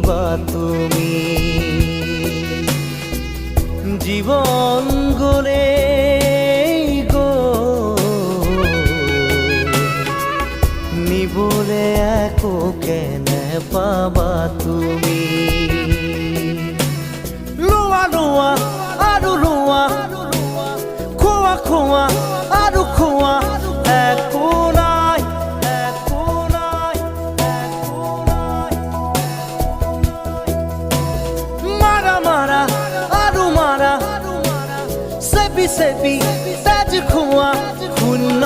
বা তুমি জীবন গলে গো নিবলে একো কেনে পাবা তুমি লোয়া লোয়া আৰু লোয়া খোৱা খোৱা আৰু খোৱা একো নাই একো নাই একো নাই মাৰা মাৰা আৰু মাৰা চেপি চেপি তেজ খোৱা শূন্য